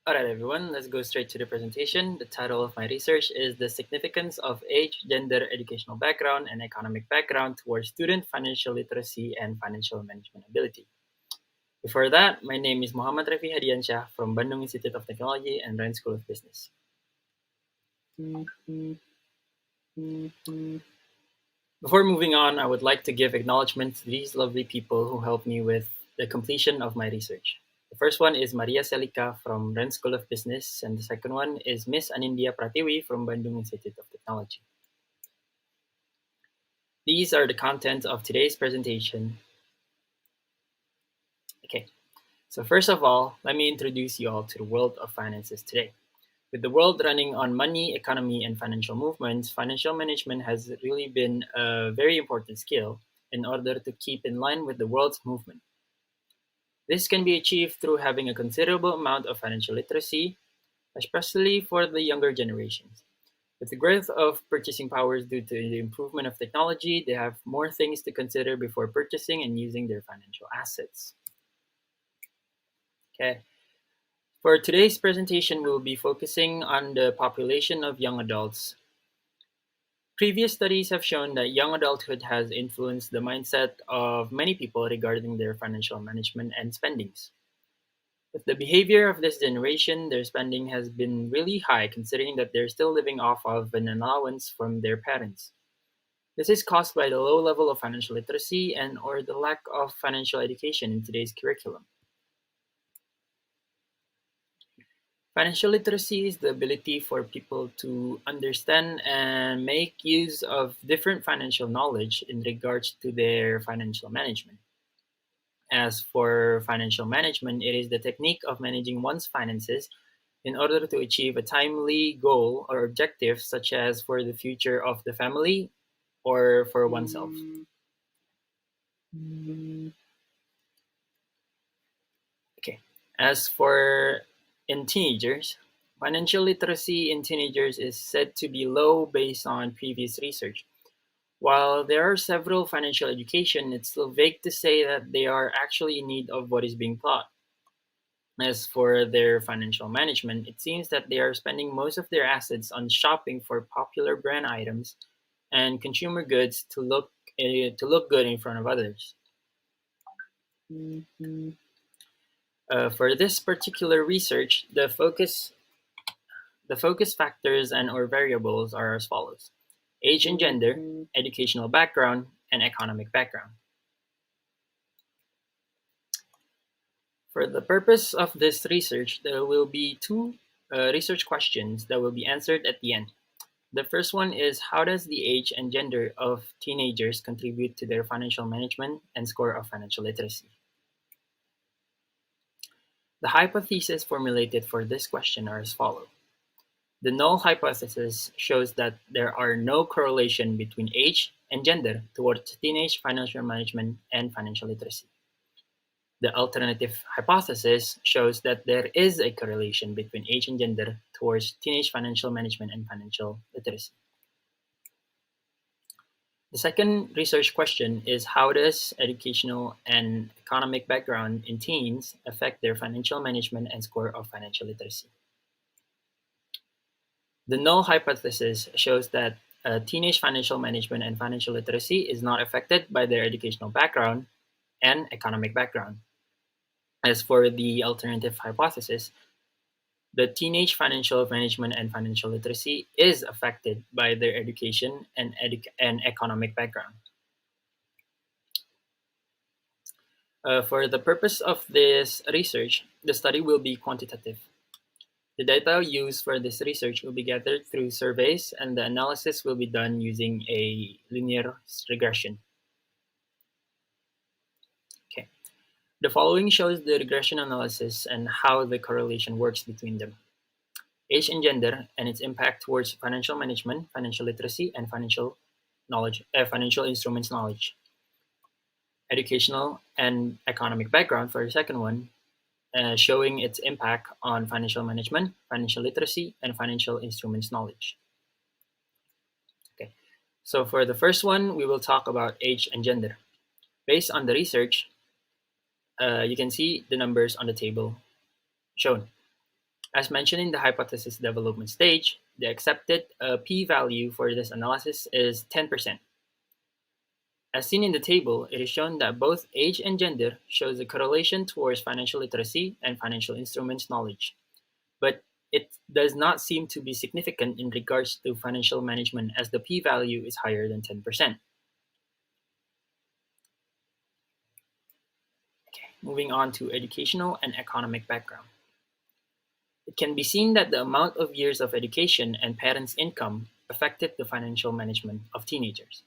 Alright everyone, let's go straight to the presentation. The title of my research is The Significance of Age, Gender, Educational Background, and Economic Background Towards Student Financial Literacy and Financial Management Ability. Before that, my name is Muhammad Refy Hadiansyah from Bandung Institute of Technology and Rand School of Business. Before moving on, I would like to give acknowledgement to these lovely people who helped me with the completion of my research. The first one is Maria Selika from Rand School of Business, and the second one is Miss Anindya Pratiwi from Bandung Institute of Technology. These are the contents of today's presentation. Okay, so first of all, let me introduce you all to the world of finances today. With the world running on money, economy, and financial movements, financial management has really been a very important skill in order to keep in line with the world's movement. This can be achieved through having a considerable amount of financial literacy, especially for the younger generations. With the growth of purchasing powers due to the improvement of technology, they have more things to consider before purchasing and using their financial assets. Okay. For today's presentation, we'll be focusing on the population of young adults. Previous studies have shown that young adulthood has influenced the mindset of many people regarding their financial management and spendings. With the behavior of this generation, their spending has been really high considering that they're still living off of an allowance from their parents. This is caused by the low level of financial literacy and or the lack of financial education in today's curriculum. Financial literacy is the ability for people to understand and make use of different financial knowledge in regards to their financial management. As for financial management, it is the technique of managing one's finances in order to achieve a timely goal or objective, such as for the future of the family or for oneself. Okay. As for in teenagers, financial literacy in teenagers is said to be low based on previous research. While there are several financial education, it's still vague to say that they are actually in need of what is being taught. As for their financial management, it seems that they are spending most of their assets on shopping for popular brand items and consumer goods to look good in front of others. For this particular research, the focus factors and or variables are as follows: age and gender, educational background, and economic background. For the purpose of this research, there will be two research questions that will be answered at the end. The first one is, how does the age and gender of teenagers contribute to their financial management and score of financial literacy? The hypotheses formulated for this question are as follows. The null hypothesis shows that there are no correlation between age and gender towards teenage financial management and financial literacy. The alternative hypothesis shows that there is a correlation between age and gender towards teenage financial management and financial literacy. The second research question is, how does educational and economic background in teens affect their financial management and score of financial literacy? The null hypothesis shows that teenage financial management and financial literacy is not affected by their educational background and economic background. As for the alternative hypothesis, the teenage financial management and financial literacy is affected by their education and economic background. For the purpose of this research, the study will be quantitative. The data used for this research will be gathered through surveys, and the analysis will be done using a linear regression. Okay. The following shows the regression analysis and how the correlation works between them. Age and gender and its impact towards financial management, financial literacy, and financial instruments knowledge. Educational and economic background for the second one, showing its impact on financial management, financial literacy, and financial instruments knowledge. Okay, so for the first one, we will talk about age and gender. Based on the research, you can see the numbers on the table shown. As mentioned in the hypothesis development stage, the accepted p-value for this analysis is 10%. As seen in the table, it is shown that both age and gender shows a correlation towards financial literacy and financial instruments knowledge, but it does not seem to be significant in regards to financial management as the p-value is higher than 10%. Okay, moving on to educational and economic background. It can be seen that the amount of years of education and parents' income affected the financial management of teenagers.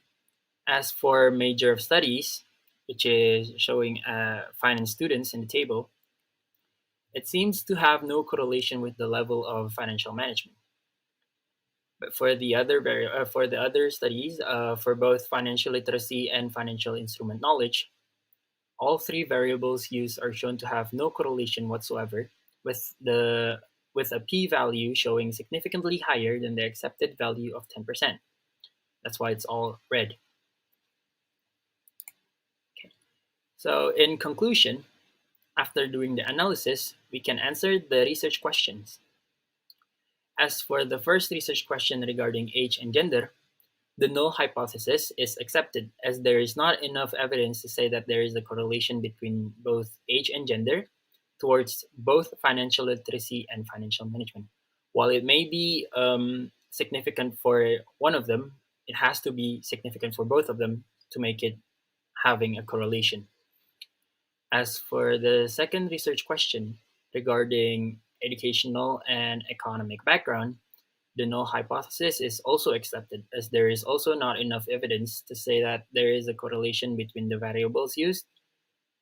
As for major of studies, which is showing finance students in the table, it seems to have no correlation with the level of financial management. But for the other studies, for both financial literacy and financial instrument knowledge, all three variables used are shown to have no correlation whatsoever, with the with a p-value showing significantly higher than the accepted value of 10%. That's why it's all red. Okay. So in conclusion, after doing the analysis, we can answer the research questions. As for the first research question regarding age and gender, the null hypothesis is accepted as there is not enough evidence to say that there is a correlation between both age and gender towards both financial literacy and financial management. While it may be significant for one of them, it has to be significant for both of them to make it having a correlation. As for the second research question regarding educational and economic background, the null hypothesis is also accepted as there is also not enough evidence to say that there is a correlation between the variables used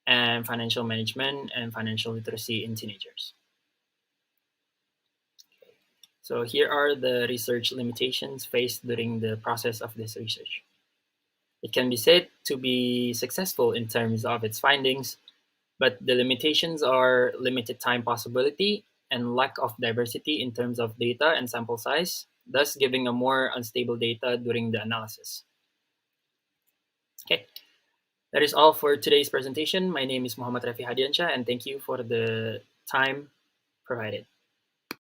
and financial management and financial literacy in teenagers. So here are the research limitations faced during the process of this research. It can be said to be successful in terms of its findings, but the limitations are limited time possibility and lack of diversity in terms of data and sample size, thus giving a more unstable data during the analysis. Okay, that is all for today's presentation. My name is Muhammad Refy Hadiansyah, and thank you for the time provided.